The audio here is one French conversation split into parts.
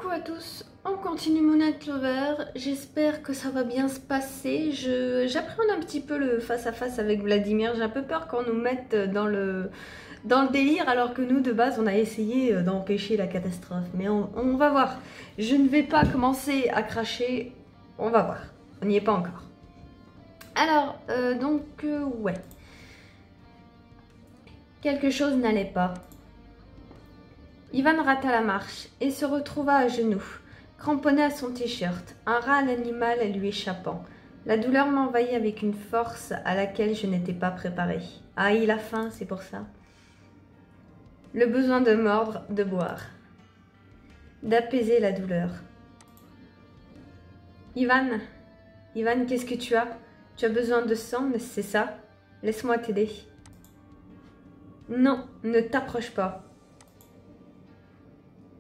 Coucou à tous, on continue Moonlight Lover, j'espère que ça va bien se passer. J'appréhende un petit peu le face-à-face avec Vladimir, j'ai un peu peur qu'on nous mette dans le délire alors que nous de base on a essayé d'empêcher la catastrophe. Mais on va voir, je ne vais pas commencer à cracher, on va voir, on n'y est pas encore. Alors, ouais, quelque chose n'allait pas. Ivan rata la marche et se retrouva à genoux, cramponné à son t-shirt, un râle animal lui échappant. La douleur m'envahit avec une force à laquelle je n'étais pas préparée. Ah, il a faim, c'est pour ça. Le besoin de mordre, de boire, d'apaiser la douleur. Ivan, qu'est-ce que tu as? Tu as besoin de sang, c'est ça? Laisse-moi t'aider. Non, ne t'approche pas.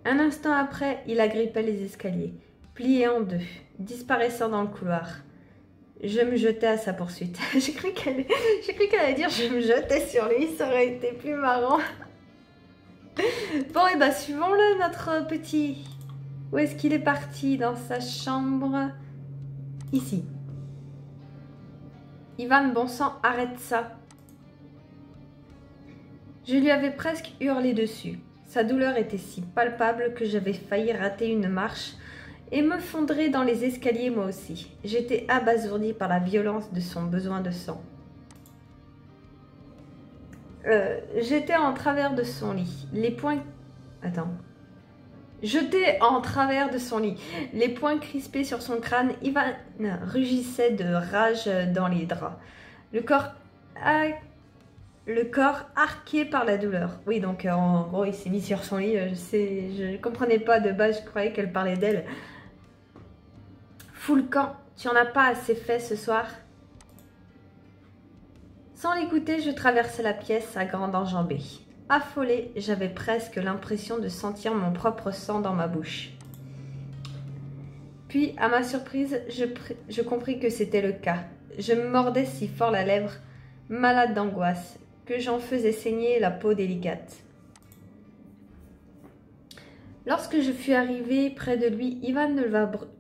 Un instant après, il agrippait les escaliers, plié en deux, disparaissant dans le couloir. Je me jetais à sa poursuite. J'ai cru qu'elle allait dire je me jetais sur lui, ça aurait été plus marrant. Bon, et bah suivons-le, notre petit. Où est-ce qu'il est parti? Dans sa chambre. Ici. Ivan, bon sang, arrête ça. Je lui avais presque hurlé dessus. Sa douleur était si palpable que j'avais failli rater une marche et me fondrer dans les escaliers moi aussi. J'étais abasourdie par la violence de son besoin de sang. J'étais en travers de son lit. J'étais en travers de son lit. Les poings crispés sur son crâne, Ivan rugissait de rage dans les draps. Le corps arqué par la douleur. Oui, donc en gros, il s'est mis sur son lit. Je ne comprenais pas de base, je croyais qu'elle parlait d'elle. Fous le camp, tu en as pas assez fait ce soir? Sans l'écouter, je traversais la pièce à grande enjambée. Affolée, j'avais presque l'impression de sentir mon propre sang dans ma bouche. Puis, à ma surprise, je compris que c'était le cas. Je me mordais si fort la lèvre, malade d'angoisse, que j'en faisais saigner la peau délicate. Lorsque je fus arrivée près de lui, Ivan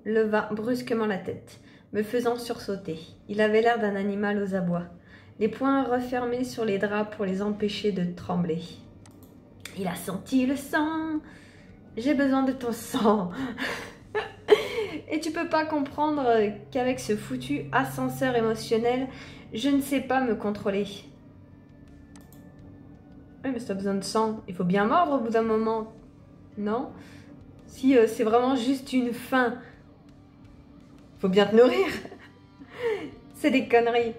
leva brusquement la tête, me faisant sursauter. Il avait l'air d'un animal aux abois, les poings refermés sur les draps pour les empêcher de trembler. Il a senti le sang. J'ai besoin de ton sang. Et tu peux pas comprendre qu'avec ce foutu ascenseur émotionnel, je ne sais pas me contrôler. Oui, mais si t'as besoin de sang, il faut bien mordre au bout d'un moment. Non? Si c'est vraiment juste une faim, faut bien te nourrir. C'est des conneries.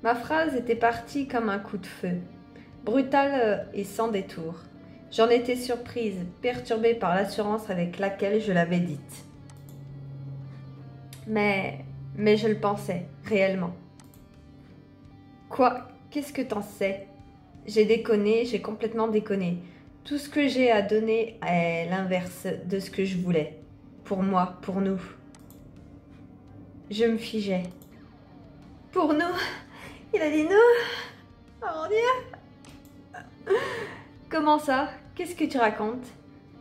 Ma phrase était partie comme un coup de feu, brutale et sans détour. J'en étais surprise, perturbée par l'assurance avec laquelle je l'avais dite. Mais je le pensais, réellement. Quoi? Qu'est-ce que t'en sais? J'ai déconné, j'ai complètement déconné. Tout ce que j'ai à donner est l'inverse de ce que je voulais. Pour moi, pour nous. Je me figeais. Pour nous? Il a dit nous? Oh mon Dieu! Comment ça? Qu'est-ce que tu racontes?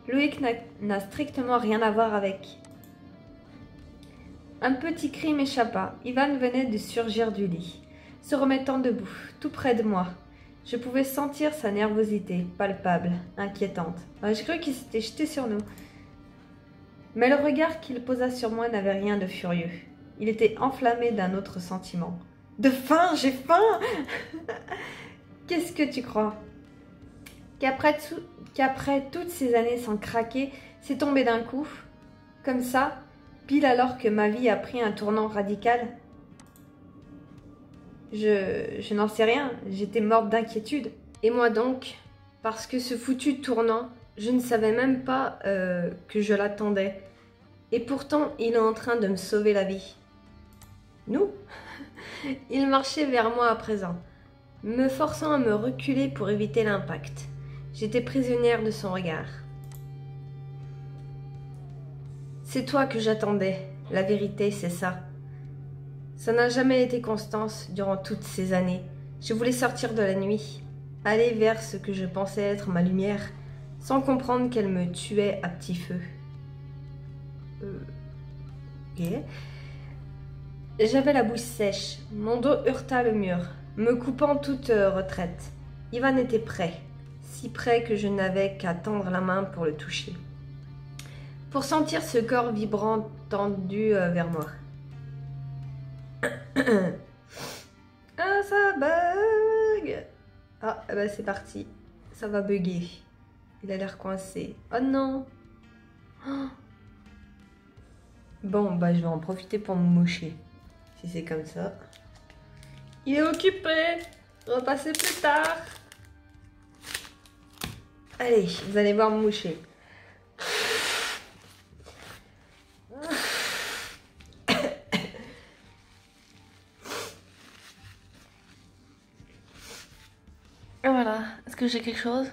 Loïc n'a strictement rien à voir avec. Un petit cri m'échappa. Ivan venait de surgir du lit, se remettant debout, tout près de moi. Je pouvais sentir sa nervosité, palpable, inquiétante. J'ai cru qu'il s'était jeté sur nous. Mais le regard qu'il posa sur moi n'avait rien de furieux. Il était enflammé d'un autre sentiment. De faim, j'ai faim! Qu'est-ce que tu crois? Qu'après toutes ces années sans craquer, c'est tombé d'un coup, comme ça, pile alors que ma vie a pris un tournant radical? Je n'en sais rien, j'étais morte d'inquiétude. Et moi donc, parce que ce foutu tournant, je ne savais même pas que je l'attendais. Et pourtant, il est en train de me sauver la vie. Nous? Il marchait vers moi à présent, me forçant à me reculer pour éviter l'impact. J'étais prisonnière de son regard. C'est toi que j'attendais, la vérité, c'est ça. Ça n'a jamais été Constance durant toutes ces années. Je voulais sortir de la nuit, aller vers ce que je pensais être ma lumière, sans comprendre qu'elle me tuait à petit feu. Ok. J'avais la bouche sèche, mon dos heurta le mur, me coupant toute retraite. Ivan était prêt, si près que je n'avais qu'à tendre la main pour le toucher, pour sentir ce corps vibrant tendu vers moi. Ah, ça bug! Ah, bah c'est parti, ça va bugger. Il a l'air coincé. Oh non! Oh. Bon, bah je vais en profiter pour me moucher. Si c'est comme ça. Il est occupé. Repassez plus tard. Allez, vous allez voir me moucher. Voilà. Est-ce que j'ai quelque chose?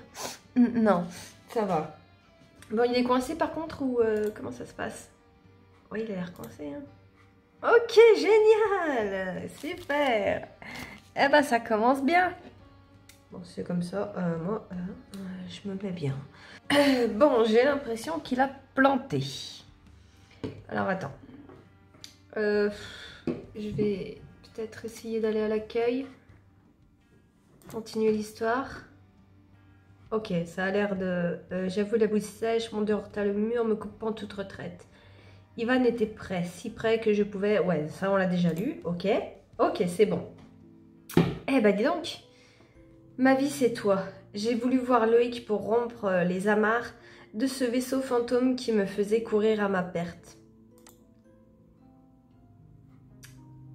Non, ça va. Bon, il est coincé par contre ou comment ça se passe? Oui, il a l'air coincé. Hein. Ok, génial. Super. Eh ben, ça commence bien. Bon, c'est comme ça. Moi, je me mets bien. Bon, j'ai l'impression qu'il a planté. Alors, attends. Je vais peut-être essayer d'aller à l'accueil. Continuer l'histoire. Ok, ça a l'air de... J'avoue, la bouche sèche, mon dos heurta le mur, me coupant toute retraite. Ivan était prêt, si prêt que je pouvais... Ouais, ça on l'a déjà lu, ok. Ok, c'est bon. Eh ben dis donc. Ma vie c'est toi. J'ai voulu voir Loïc pour rompre les amarres de ce vaisseau fantôme qui me faisait courir à ma perte.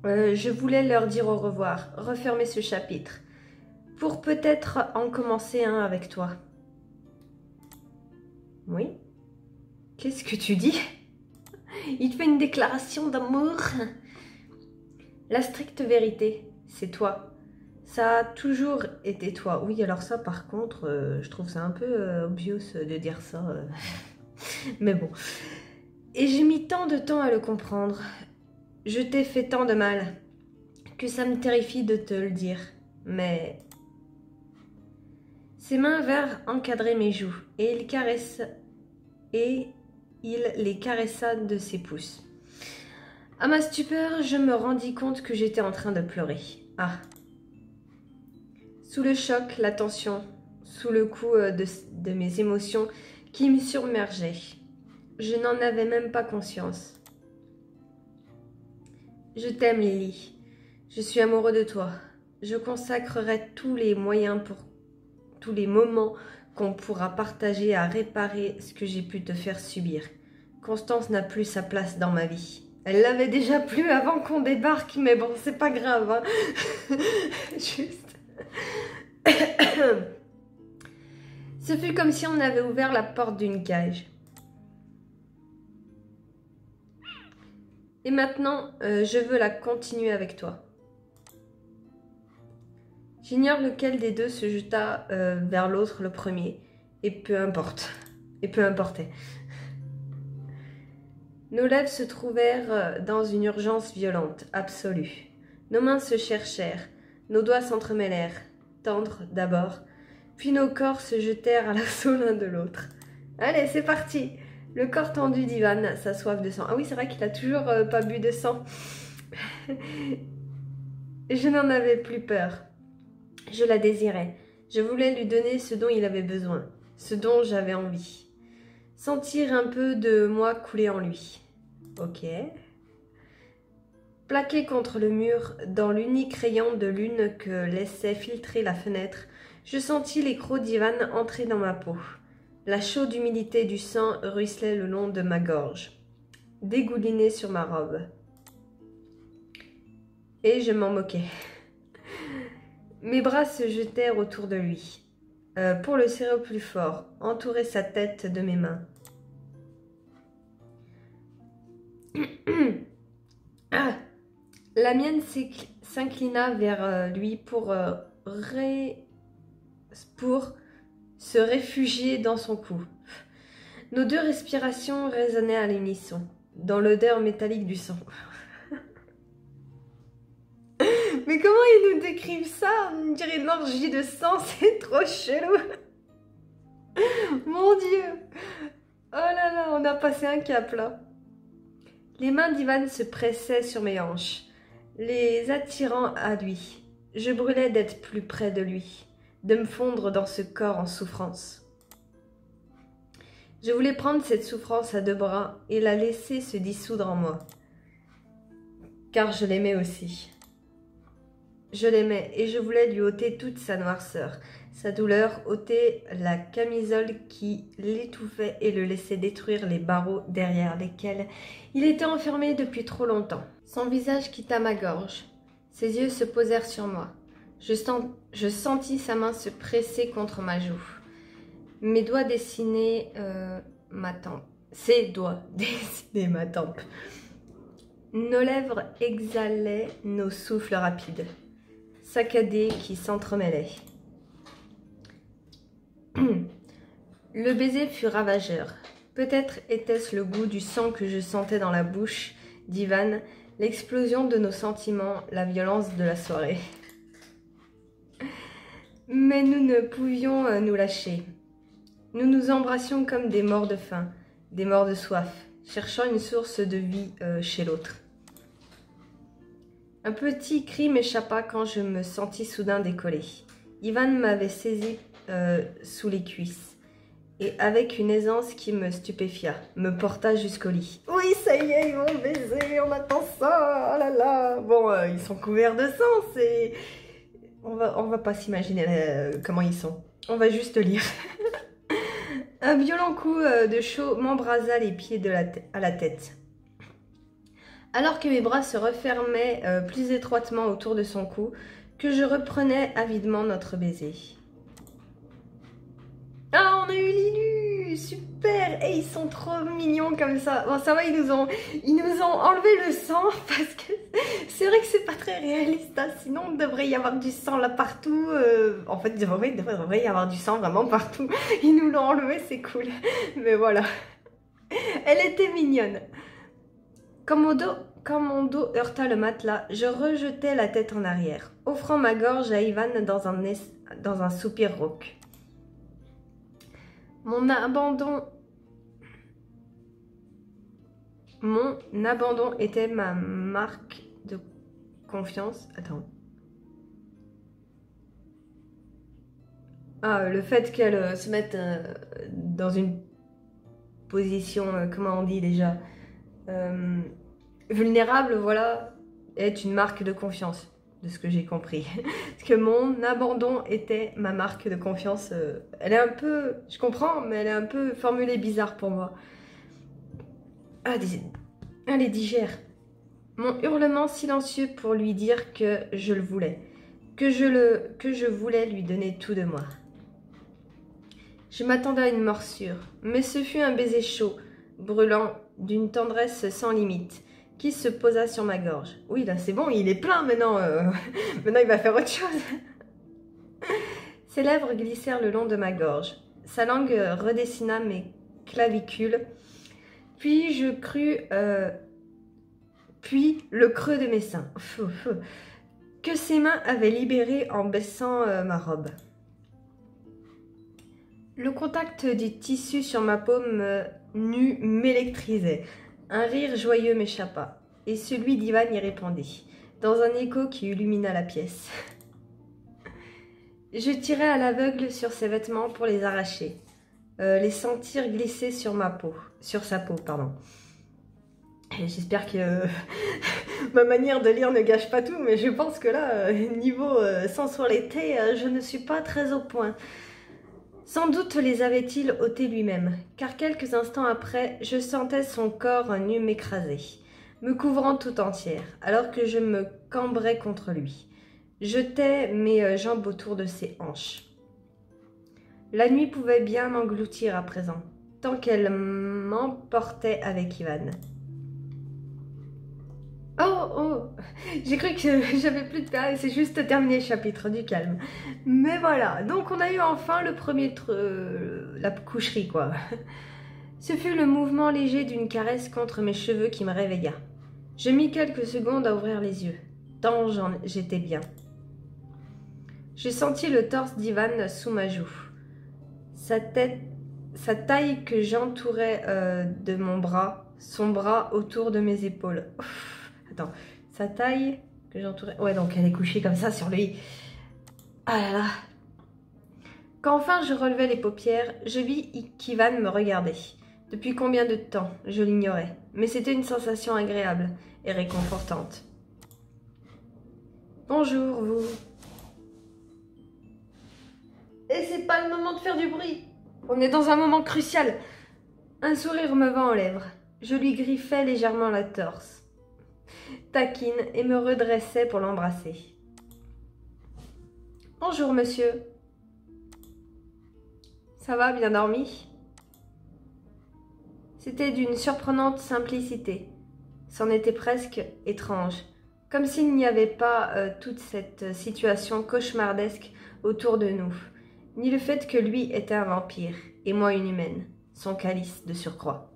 Je voulais leur dire au revoir, refermer ce chapitre, pour peut-être en commencer un avec toi. Oui? Qu'est-ce que tu dis? Il te fait une déclaration d'amour. La stricte vérité, c'est toi. Ça a toujours été toi. Oui, alors ça, par contre, je trouve ça un peu obvious de dire ça. Mais bon. Et j'ai mis tant de temps à le comprendre. Je t'ai fait tant de mal que ça me terrifie de te le dire. Mais... Ses mains vinrent encadrer mes joues et il les caressa de ses pouces. À ma stupeur, je me rendis compte que j'étais en train de pleurer. Ah. Sous le choc, la tension, sous le coup de mes émotions qui me submergeaient. Je n'en avais même pas conscience. Je t'aime, Lily. Je suis amoureux de toi. Je consacrerai tous les moyens pour tous les moments qu'on pourra partager à réparer ce que j'ai pu te faire subir. Constance n'a plus sa place dans ma vie. Elle l'avait déjà plus avant qu'on débarque, mais bon, c'est pas grave. Hein. Juste. Ce fut comme si on avait ouvert la porte d'une cage. Et maintenant, je veux la continuer avec toi. J'ignore lequel des deux se jeta vers l'autre le premier, et peu importe. Et peu importait. Nos lèvres se trouvèrent dans une urgence violente, absolue. Nos mains se cherchèrent, nos doigts s'entremêlèrent, tendres d'abord, puis nos corps se jetèrent à l'assaut l'un de l'autre. Allez, c'est parti! Le corps tendu d'Ivan, sa soif de sang. Ah oui, c'est vrai qu'il a toujours pas bu de sang. Je n'en avais plus peur. Je la désirais. Je voulais lui donner ce dont il avait besoin, ce dont j'avais envie. Sentir un peu de moi couler en lui. Ok. Plaqué contre le mur, dans l'unique rayon de lune que laissait filtrer la fenêtre, je sentis les crocs d'Ivan entrer dans ma peau. La chaude humidité du sang ruisselait le long de ma gorge, dégoulinait sur ma robe. Et je m'en moquais. Mes bras se jetèrent autour de lui, pour le serrer au plus fort, entourer sa tête de mes mains. Ah. La mienne s'inclina vers lui pour se réfugier dans son cou. Nos deux respirations résonnaient à l'unisson, dans l'odeur métallique du sang. Mais comment ils nous décrivent ça? On dirait une orgie de sang, c'est trop chelou. Mon Dieu! Oh là là, on a passé un cap là. Les mains d'Ivan se pressaient sur mes hanches, les attirant à lui. Je brûlais d'être plus près de lui, de me fondre dans ce corps en souffrance. Je voulais prendre cette souffrance à deux bras et la laisser se dissoudre en moi. Car je l'aimais aussi. Je l'aimais et je voulais lui ôter toute sa noirceur, sa douleur, ôter la camisole qui l'étouffait et le laisser détruire les barreaux derrière lesquels il était enfermé depuis trop longtemps. Son visage quitta ma gorge. Ses yeux se posèrent sur moi. Je sentis sa main se presser contre ma joue. Mes doigts dessinaient ma tempe. Ses doigts dessinaient ma tempe. Nos lèvres exhalaient nos souffles rapides, saccadés qui s'entremêlaient. Le baiser fut ravageur. Peut-être était-ce le goût du sang que je sentais dans la bouche d'Ivan, l'explosion de nos sentiments, la violence de la soirée. Mais nous ne pouvions nous lâcher. Nous nous embrassions comme des morts de faim, des morts de soif, cherchant une source de vie chez l'autre. Un petit cri m'échappa quand je me sentis soudain décoller. Ivan m'avait saisi sous les cuisses et avec une aisance qui me stupéfia, me porta jusqu'au lit. Oui, ça y est, ils vont baiser, on attend ça, oh là là. Bon, ils sont couverts de sang, c'est... On va pas s'imaginer comment ils sont. On va juste lire. Un violent coup de chaud m'embrasa les pieds à la tête. Alors que mes bras se refermaient plus étroitement autour de son cou, que je reprenais avidement notre baiser. Ah, on a eu Linu! Super! Et ils sont trop mignons comme ça. Bon, ça va, ils nous ont enlevé le sang parce que c'est vrai que c'est pas très réaliste. Hein. Sinon, il devrait y avoir du sang là partout. En fait, il devrait y avoir du sang vraiment partout. Ils nous l'ont enlevé, c'est cool. Mais voilà. Elle était mignonne. Quand mon dos heurta le matelas, je rejetai la tête en arrière, offrant ma gorge à Ivan dans un soupir rauque. Mon abandon était ma marque de confiance. Attends. Ah, le fait qu'elle se mette dans une position, comment on dit déjà, vulnérable, voilà, est une marque de confiance, de ce que j'ai compris. Parce que mon abandon était ma marque de confiance. Elle est un peu, je comprends, mais elle est un peu formulée bizarre pour moi. Ah, allez, digère. Mon hurlement silencieux pour lui dire que je le voulais, que je voulais lui donner tout de moi. Je m'attendais à une morsure, mais ce fut un baiser chaud, brûlant, d'une tendresse sans limite, qui se posa sur ma gorge. Oui, là, c'est bon, il est plein maintenant. Maintenant, il va faire autre chose. Ses lèvres glissèrent le long de ma gorge. Sa langue redessina mes clavicules. Puis je crus... puis le creux de mes seins. Que ses mains avaient libéré en baissant ma robe. Le contact du tissu sur ma paume nue m'électrisait. Un rire joyeux m'échappa, et celui d'Ivan y répondit, dans un écho qui illumina la pièce. Je tirai à l'aveugle sur ses vêtements pour les arracher, les sentir glisser sur sa peau, pardon. J'espère que ma manière de lire ne gâche pas tout, mais je pense que là, niveau sensualité, je ne suis pas très au point. Sans doute les avait-il ôtés lui-même, car quelques instants après, je sentais son corps nu m'écraser, me couvrant tout entière, alors que je me cambrais contre lui. Jetais mes jambes autour de ses hanches. La nuit pouvait bien m'engloutir à présent, tant qu'elle m'emportait avec Ivan. Oh, j'ai cru que j'avais plus de place, c'est juste terminé le chapitre, du calme. Mais voilà, donc on a eu enfin le premier la coucherie quoi. Ce fut le mouvement léger d'une caresse contre mes cheveux qui me réveilla. Je mis quelques secondes à ouvrir les yeux, tant j'étais bien. Je sentis le torse d'Ivan sous ma joue. Sa tête sa taille que j'entourais de mon bras, son bras autour de mes épaules. Ouf, attends, sa taille que j'entourais... Ouais, donc elle est couchée comme ça sur lui. Ah là là. Quand enfin je relevai les paupières, je vis qu'Ivan me regardait. Depuis combien de temps, je l'ignorais, mais c'était une sensation agréable et réconfortante. Bonjour, vous. Et c'est pas le moment de faire du bruit. On est dans un moment crucial. Un sourire me vint aux lèvres. Je lui griffais légèrement la torse, taquine et me redressais pour l'embrasser. Bonjour, monsieur. Ça va, bien dormi? C'était d'une surprenante simplicité. C'en était presque étrange, comme s'il n'y avait pas toute cette situation cauchemardesque autour de nous, ni le fait que lui était un vampire, et moi une humaine, son calice de surcroît.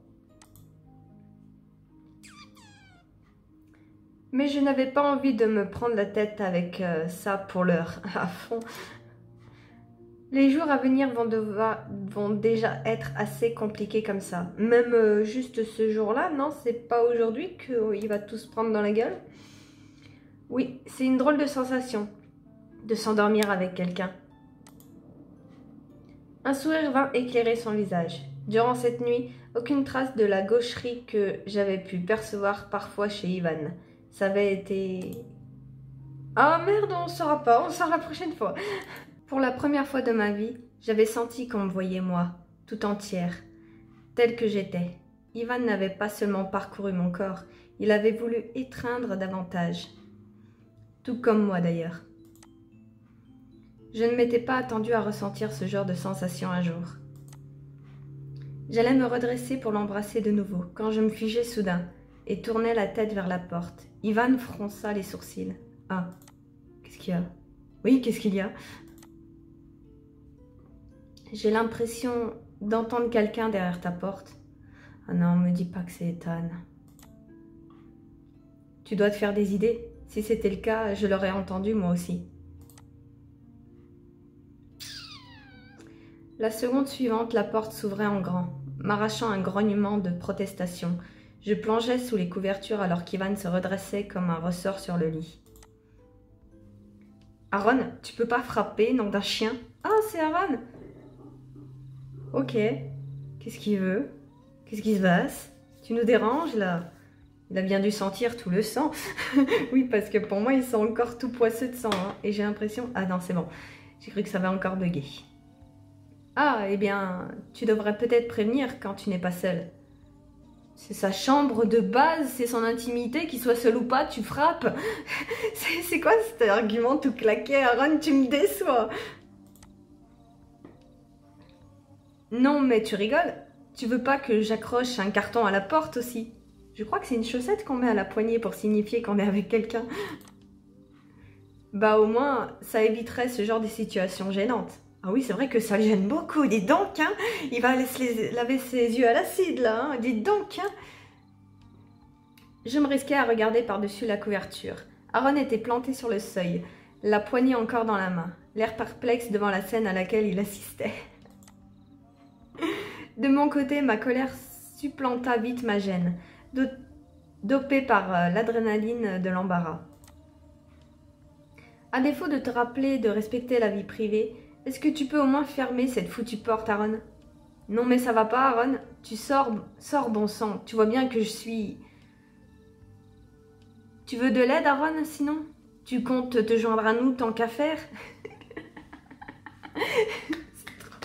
Mais je n'avais pas envie de me prendre la tête avec ça pour l'heure, à fond. Les jours à venir vont déjà être assez compliqués comme ça. Même juste ce jour-là, non, c'est pas aujourd'hui qu'il va tout se prendre dans la gueule. Oui, c'est une drôle de sensation de s'endormir avec quelqu'un. Un sourire vint éclairer son visage. Durant cette nuit, aucune trace de la gaucherie que j'avais pu percevoir parfois chez Ivan. Ça avait été... Ah merde, on ne saura pas, on sort la prochaine fois. Pour la première fois de ma vie, j'avais senti qu'on me voyait moi, tout entière, telle que j'étais. Ivan n'avait pas seulement parcouru mon corps, il avait voulu étreindre davantage. Tout comme moi d'ailleurs. Je ne m'étais pas attendue à ressentir ce genre de sensation un jour. J'allais me redresser pour l'embrasser de nouveau, quand je me figeai soudain et tournai la tête vers la porte. Ivan fronça les sourcils. « Ah, qu'est-ce qu'il y a ? Oui, qu'est-ce qu'il y a ?» J'ai l'impression d'entendre quelqu'un derrière ta porte. Ah non, me dis pas que c'est Ethan. Tu dois te faire des idées. Si c'était le cas, je l'aurais entendu moi aussi. La seconde suivante, la porte s'ouvrait en grand, m'arrachant un grognement de protestation. Je plongeais sous les couvertures alors qu'Ivan se redressait comme un ressort sur le lit. Aaron, tu peux pas frapper, nom d'un chien. Ah, c'est Aaron. Ok, qu'est-ce qu'il veut? Qu'est-ce qui se passe? Tu nous déranges là? Il a bien dû sentir tout le sang. Oui, parce que pour moi, il sent encore tout poisseux de sang. Hein, et j'ai l'impression... Ah non, c'est bon. J'ai cru que ça va encore bugger. Ah, eh bien, tu devrais peut-être prévenir quand tu n'es pas seule. C'est sa chambre de base, c'est son intimité, qu'il soit seul ou pas, tu frappes. C'est quoi cet argument tout claqué, Aaron? Tu me déçois. Non, mais tu rigoles. Tu veux pas que j'accroche un carton à la porte aussi? Je crois que c'est une chaussette qu'on met à la poignée pour signifier qu'on est avec quelqu'un. Bah au moins, ça éviterait ce genre de situation gênante. Ah oui, c'est vrai que ça le gêne beaucoup, dis donc, hein. Il va aller se laver ses yeux à l'acide, là, hein. Dis donc, hein. Je me risquais à regarder par-dessus la couverture. Aaron était planté sur le seuil, la poignée encore dans la main, l'air perplexe devant la scène à laquelle il assistait. De mon côté, ma colère supplanta vite ma gêne, dopée par l'adrénaline de l'embarras. À défaut de te rappeler de respecter la vie privée, est-ce que tu peux au moins fermer cette foutue porte, Aaron? Non mais ça va pas, Aaron. Tu sors, bon sang. Tu vois bien que je suis... Tu veux de l'aide, Aaron, sinon? Tu comptes te joindre à nous tant qu'à faire?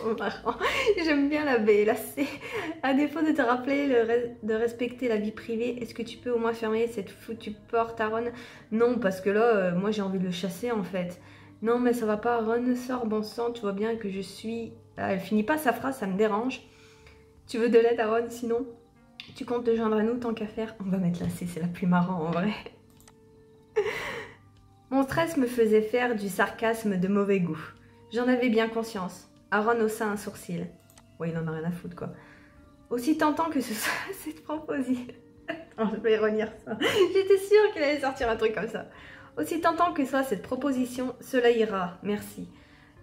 Oh, marrant. J'aime bien la baie, là, c'est... À défaut de te rappeler de respecter la vie privée, est-ce que tu peux au moins fermer cette foutue porte, Aaron? Non, parce que là, moi j'ai envie de le chasser, en fait. Non, mais ça va pas, Aaron, sors, bon sang, tu vois bien que je suis... Elle finit pas sa phrase, ça me dérange. Tu veux de l'aide, Aaron, sinon? Tu comptes te joindre à nous, tant qu'à faire? On va mettre la C, c'est la plus marrant, en vrai. Mon stress me faisait faire du sarcasme de mauvais goût. J'en avais bien conscience. Aaron haussa un sourcil. Ouais, il en a rien à foutre, quoi. Aussi tentant que ce soit cette proposition... Attends, je vais relire ça. J'étais sûre qu'il allait sortir un truc comme ça. Aussi tentant que soit cette proposition, cela ira, merci.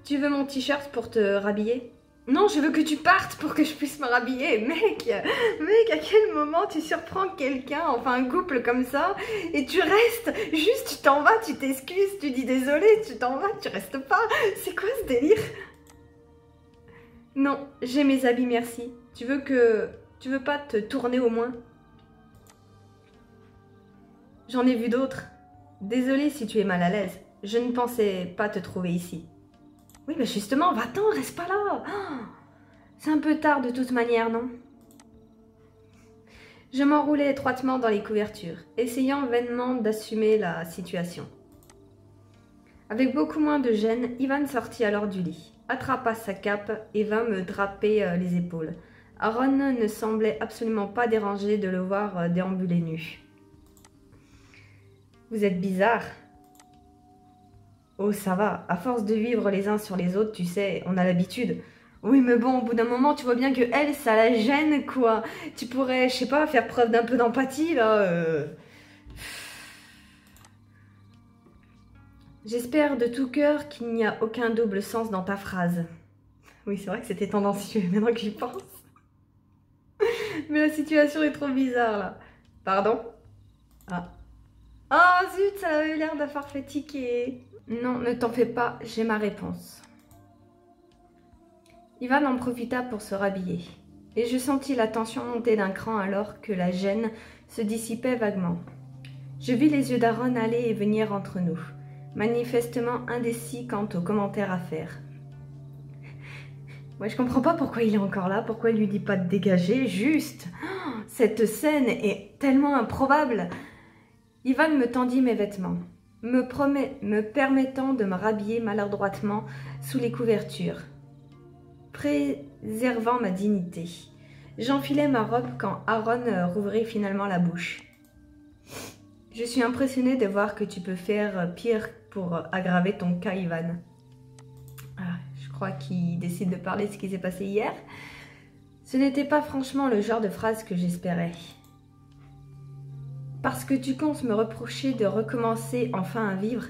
Tu veux mon t-shirt pour te rhabiller? Non, je veux que tu partes pour que je puisse me rhabiller. Mec, à quel moment tu surprends quelqu'un, enfin un couple comme ça, et tu restes, juste tu t'en vas, tu t'excuses, tu dis désolé, tu t'en vas, tu restes pas. C'est quoi ce délire? Non, j'ai mes habits, merci. Tu veux pas te tourner au moins? J'en ai vu d'autres. Désolée si tu es mal à l'aise. Je ne pensais pas te trouver ici. Oui, mais justement, va-t'en, reste pas là. Oh, c'est un peu tard de toute manière, non? Je m'enroulais étroitement dans les couvertures, essayant vainement d'assumer la situation. Avec beaucoup moins de gêne, Ivan sortit alors du lit, attrapa sa cape et vint me draper les épaules. Aaron ne semblait absolument pas dérangé de le voir déambuler nu. « Vous êtes bizarre. » Oh, ça va, à force de vivre les uns sur les autres, tu sais, on a l'habitude. Oui, mais bon, au bout d'un moment, tu vois bien que elle, ça la gêne, quoi. Tu pourrais, je sais pas, faire preuve d'un peu d'empathie, là. J'espère de tout cœur qu'il n'y a aucun double sens dans ta phrase. Oui, c'est vrai que c'était tendancieux, maintenant que j'y pense. Mais la situation est trop bizarre, là. Pardon? Ah. Oh, zut, ça avait l'air d'avoir fait tiquer. Non, ne t'en fais pas, j'ai ma réponse. Ivan en profita pour se rhabiller, et je sentis la tension monter d'un cran alors que la gêne se dissipait vaguement. Je vis les yeux d'Aaron aller et venir entre nous, manifestement indécis quant aux commentaires à faire. Ouais, je comprends pas pourquoi il est encore là, pourquoi il lui dit pas de dégager, juste. Oh, cette scène est tellement improbable. Ivan me tendit mes vêtements, me permettant de me rhabiller maladroitement sous les couvertures, préservant ma dignité. J'enfilai ma robe quand Aaron rouvrit finalement la bouche. Je suis impressionnée de voir que tu peux faire pire pour aggraver ton cas, Ivan. Ah, je crois qu'il décide de parler de ce qui s'est passé hier. Ce n'était pas franchement le genre de phrase que j'espérais. Parce que tu comptes me reprocher de recommencer enfin à vivre?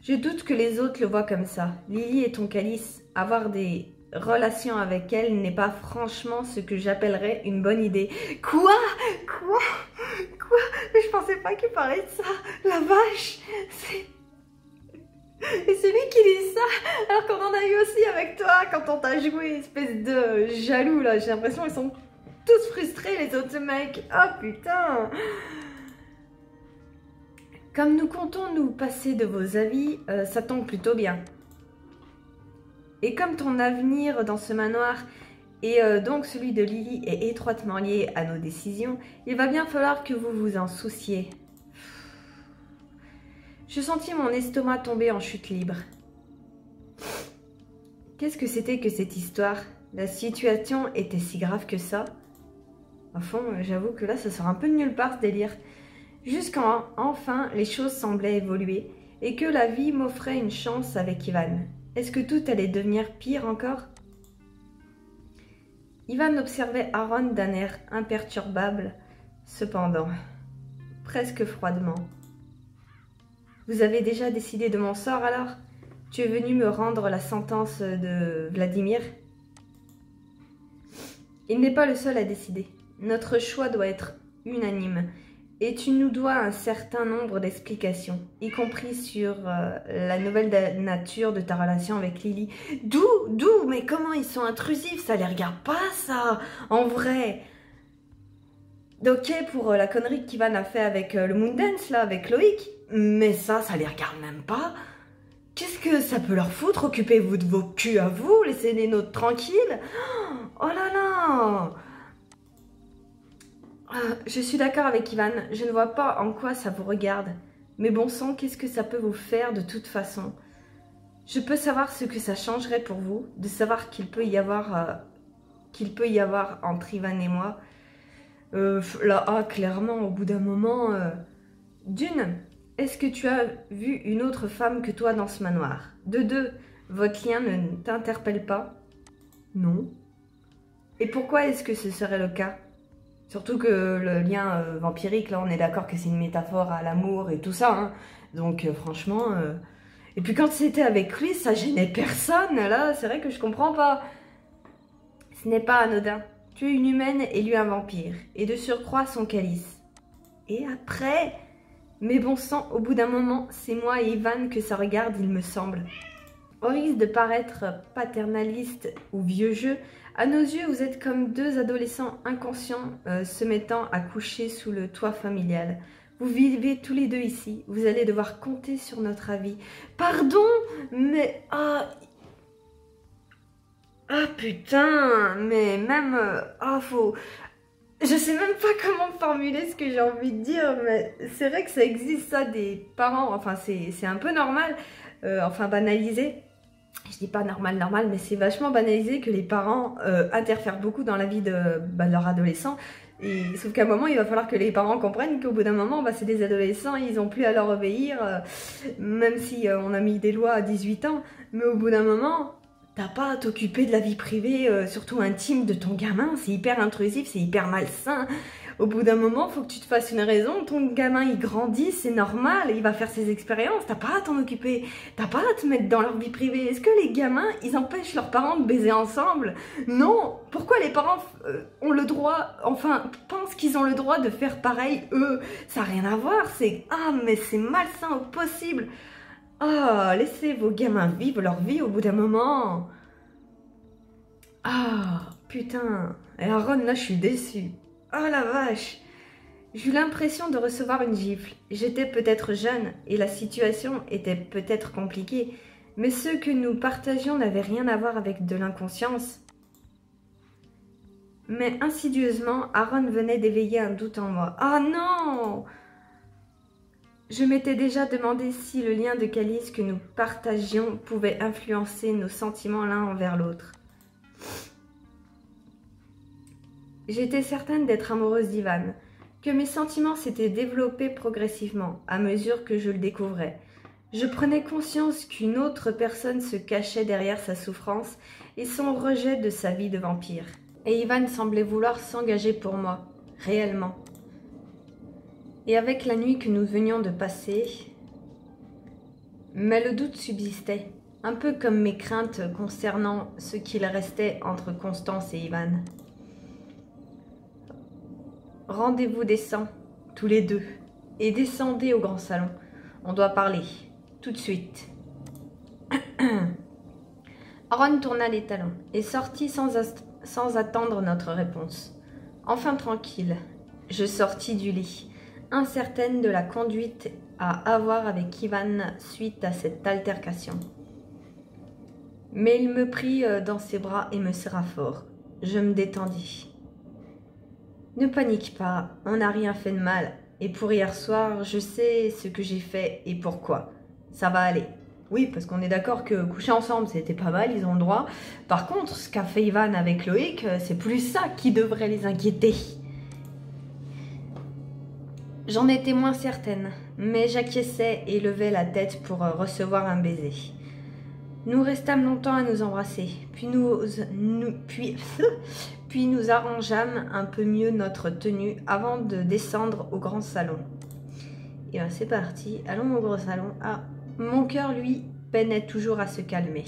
Je doute que les autres le voient comme ça. Lily est ton calice. Avoir des relations avec elle n'est pas franchement ce que j'appellerais une bonne idée. Quoi? Quoi? Quoi? Mais je pensais pas qu'il parlait de ça. La vache! Et c'est lui qui dit ça, alors qu'on en a eu aussi avec toi quand on t'a joué, espèce de jaloux là. J'ai l'impression qu'ils sont tous frustrés les autres mecs. Oh putain! Comme nous comptons nous passer de vos avis, ça tombe plutôt bien. Et comme ton avenir dans ce manoir et donc celui de Lily est étroitement lié à nos décisions, il va bien falloir que vous vous en souciez. Je sentis mon estomac tomber en chute libre. Qu'est-ce que c'était que cette histoire? La situation était si grave que ça? Au fond, j'avoue que là, ça sort un peu de nulle part ce délire. Jusqu'en enfin, les choses semblaient évoluer et que la vie m'offrait une chance avec Ivan. Est-ce que tout allait devenir pire encore? Ivan observait Aaron d'un air imperturbable, cependant, presque froidement. Vous avez déjà décidé de mon sort alors? Tu es venu me rendre la sentence de Vladimir? Il n'est pas le seul à décider. Notre choix doit être unanime. Et tu nous dois un certain nombre d'explications, y compris sur la nouvelle nature de ta relation avec Lily. D'où? Mais comment ils sont intrusifs? Ça les regarde pas, ça, en vrai. Ok, pour la connerie qu'Ivan a fait avec le Moondance, là, avec Loïc. Mais ça les regarde même pas. Qu'est-ce que ça peut leur foutre? Occupez-vous de vos culs à vous, laissez les nôtres tranquilles. Oh là là! Je suis d'accord avec Ivan, je ne vois pas en quoi ça vous regarde. Mais bon sang, qu'est-ce que ça peut vous faire de toute façon? Je peux savoir ce que ça changerait pour vous, de savoir qu'il peut y avoir entre Ivan et moi. Là, clairement, au bout d'un moment... D'une, est-ce que tu as vu une autre femme que toi dans ce manoir? De deux, votre lien ne t'interpelle pas? Non. Et pourquoi est-ce que ce serait le cas? Surtout que le lien vampirique, là, on est d'accord que c'est une métaphore à l'amour et tout ça, hein. Donc, franchement... Et puis quand c'était avec lui, ça gênait personne. Là, c'est vrai que je comprends pas. Ce n'est pas anodin. Tuer une humaine et lui un vampire. Et de surcroît son calice. Et après... Mais bon sang, au bout d'un moment, c'est moi et Ivan que ça regarde, il me semble. Au risque de paraître paternaliste ou vieux jeu, à nos yeux, vous êtes comme deux adolescents inconscients se mettant à coucher sous le toit familial. Vous vivez tous les deux ici, vous allez devoir compter sur notre avis. Pardon, mais... Ah putain, mais même... faut... Je sais même pas comment formuler ce que j'ai envie de dire, mais c'est vrai que ça existe ça des parents, enfin c'est un peu normal, enfin banalisé. Je dis pas normal, mais c'est vachement banalisé que les parents interfèrent beaucoup dans la vie de leur adolescent. Et, sauf qu'à un moment, il va falloir que les parents comprennent qu'au bout d'un moment, c'est des adolescents, ils n'ont plus à leur obéir, même si on a mis des lois à 18 ans, mais au bout d'un moment... T'as pas à t'occuper de la vie privée, surtout intime, de ton gamin. C'est hyper intrusif, c'est hyper malsain. Au bout d'un moment, faut que tu te fasses une raison. Ton gamin, il grandit, c'est normal. Il va faire ses expériences. T'as pas à t'en occuper. T'as pas à te mettre dans leur vie privée. Est-ce que les gamins, ils empêchent leurs parents de baiser ensemble? Non. Pourquoi les parents ont le droit, enfin, pensent qu'ils ont le droit de faire pareil, eux? Ça n'a rien à voir. C'est... Ah, mais c'est malsain au possible. Ah, laissez vos gamins vivre leur vie au bout d'un moment. Ah, putain. Et Aaron, là, je suis déçue. Oh la vache. J'ai eu l'impression de recevoir une gifle. J'étais peut-être jeune et la situation était peut-être compliquée, mais ce que nous partagions n'avait rien à voir avec de l'inconscience. Mais insidieusement, Aaron venait d'éveiller un doute en moi. Ah non! Je m'étais déjà demandé si le lien de calice que nous partagions pouvait influencer nos sentiments l'un envers l'autre. J'étais certaine d'être amoureuse d'Ivan, que mes sentiments s'étaient développés progressivement à mesure que je le découvrais. Je prenais conscience qu'une autre personne se cachait derrière sa souffrance et son rejet de sa vie de vampire. Et Ivan semblait vouloir s'engager pour moi, réellement. Et avec la nuit que nous venions de passer, mais le doute subsistait, un peu comme mes craintes concernant ce qu'il restait entre Constance et Ivan. Rendez-vous descend, tous les deux, et descendez au grand salon. On doit parler, tout de suite. Aaron tourna les talons et sortit sans attendre notre réponse. Enfin tranquille, je sortis du lit, incertaine de la conduite à avoir avec Ivan suite à cette altercation. Mais il me prit dans ses bras et me serra fort. Je me détendis. Ne panique pas, on n'a rien fait de mal. Et pour hier soir, je sais ce que j'ai fait et pourquoi. Ça va aller. Oui, parce qu'on est d'accord que coucher ensemble, c'était pas mal, ils ont le droit. Par contre, ce qu'a fait Ivan avec Loïc, c'est plus ça qui devrait les inquiéter. J'en étais moins certaine, mais j'acquiesçais et levai la tête pour recevoir un baiser. Nous restâmes longtemps à nous embrasser, puis nous arrangeâmes un peu mieux notre tenue avant de descendre au grand salon. Et bien c'est parti, allons au grand salon. Ah, mon cœur, lui, peinait toujours à se calmer.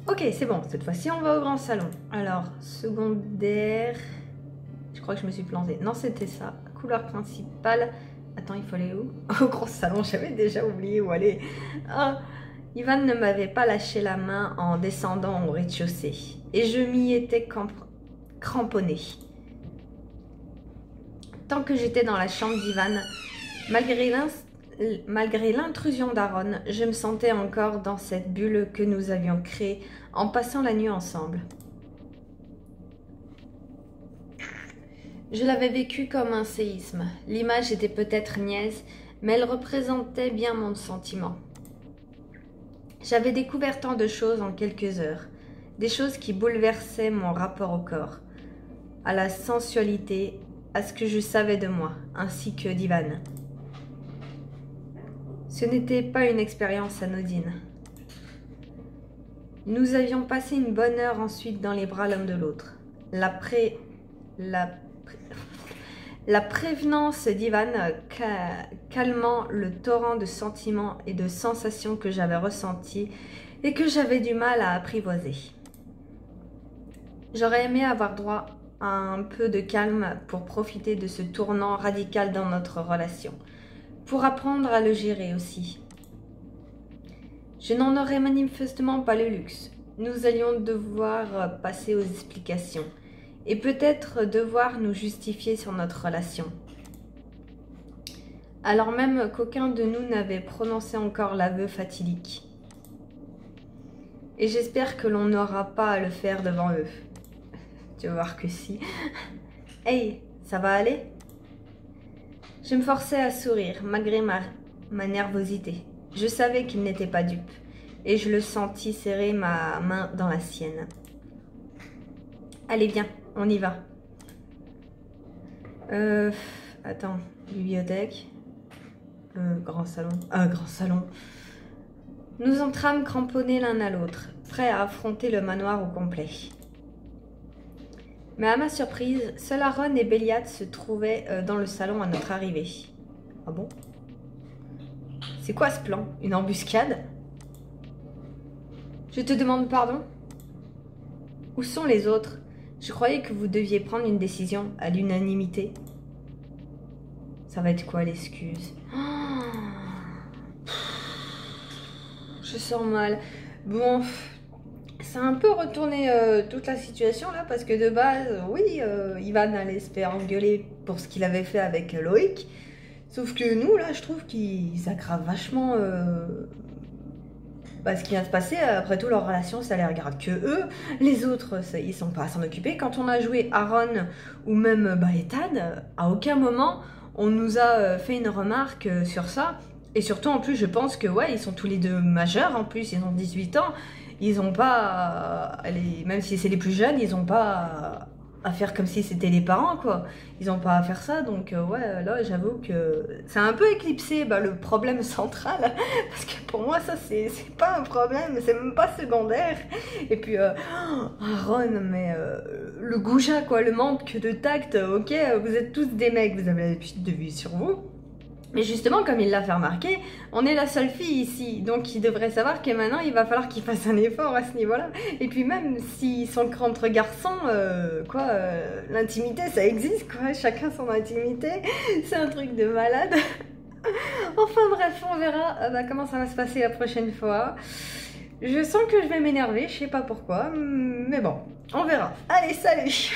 Ok, c'est bon, cette fois-ci on va au grand salon. Alors, secondaire... Je crois que je me suis plantée. Non, c'était ça. Couleur principale. Attends, il faut aller où? Au grand salon, j'avais déjà oublié où aller. Ah, Ivan ne m'avait pas lâché la main en descendant au rez-de-chaussée. Et je m'y étais cramponnée. Tant que j'étais dans la chambre d'Ivan, malgré l'intrusion d'Aaron, je me sentais encore dans cette bulle que nous avions créée en passant la nuit ensemble. Je l'avais vécu comme un séisme. L'image était peut-être niaise, mais elle représentait bien mon sentiment. J'avais découvert tant de choses en quelques heures, des choses qui bouleversaient mon rapport au corps, à la sensualité, à ce que je savais de moi, ainsi que d'Ivan. Ce n'était pas une expérience anodine. Nous avions passé une bonne heure ensuite dans les bras l'un de l'autre. La prévenance d'Ivan calmant le torrent de sentiments et de sensations que j'avais ressentis et que j'avais du mal à apprivoiser. J'aurais aimé avoir droit à un peu de calme pour profiter de ce tournant radical dans notre relation, pour apprendre à le gérer aussi. Je n'en aurais manifestement pas le luxe. Nous allions devoir passer aux explications et peut-être devoir nous justifier sur notre relation. Alors même qu'aucun de nous n'avait prononcé encore l'aveu fatidique. Et j'espère que l'on n'aura pas à le faire devant eux. Tu vas voir que si. Hey, ça va aller? Je me forçais à sourire malgré ma nervosité. Je savais qu'il n'était pas dupe et je le sentis serrer ma main dans la sienne. Allez, viens, on y va. Attends, bibliothèque. Grand salon. Grand salon. Nous entrâmes cramponnés l'un à l'autre, prêts à affronter le manoir au complet. Mais à ma surprise, seul Aaron et Béliat se trouvaient dans le salon à notre arrivée. Ah bon? C'est quoi ce plan? Une embuscade? Je te demande pardon? Où sont les autres? Je croyais que vous deviez prendre une décision à l'unanimité. Ça va être quoi l'excuse? Je sens mal. Bon, ça a un peu retourné toute la situation là, parce que de base, oui, Ivan allait se faire engueuler pour ce qu'il avait fait avec Loïc. Sauf que nous, là, je trouve qu'ils aggravent vachement ce qui vient de se passer. Après tout, leur relation, ça les regarde que eux. Les autres, ils sont pas à s'en occuper. Quand on a joué Aaron ou même Ethan, à aucun moment, on nous a fait une remarque sur ça. Et surtout, en plus, je pense que, ouais, ils sont tous les deux majeurs. En plus, ils ont 18 ans. Ils ont pas... même si c'est les plus jeunes, ils ont pas... à faire comme si c'était les parents, quoi. Ils ont pas à faire ça, donc ouais, là, j'avoue que c'est un peu éclipsé le problème central, parce que pour moi, ça, c'est pas un problème, c'est même pas secondaire. Et puis, Aaron, mais le goujat, quoi, le manque de tact, ok, vous êtes tous des mecs, vous avez l'habitude de vivre sur vous. Mais justement, comme il l'a fait remarquer, on est la seule fille ici, donc il devrait savoir que maintenant il va falloir qu'il fasse un effort à ce niveau-là. Et puis même s'ils sont entre garçons, l'intimité ça existe, quoi, chacun son intimité, c'est un truc de malade. Enfin bref, on verra comment ça va se passer la prochaine fois. Je sens que je vais m'énerver, je sais pas pourquoi, mais bon, on verra. Allez, salut!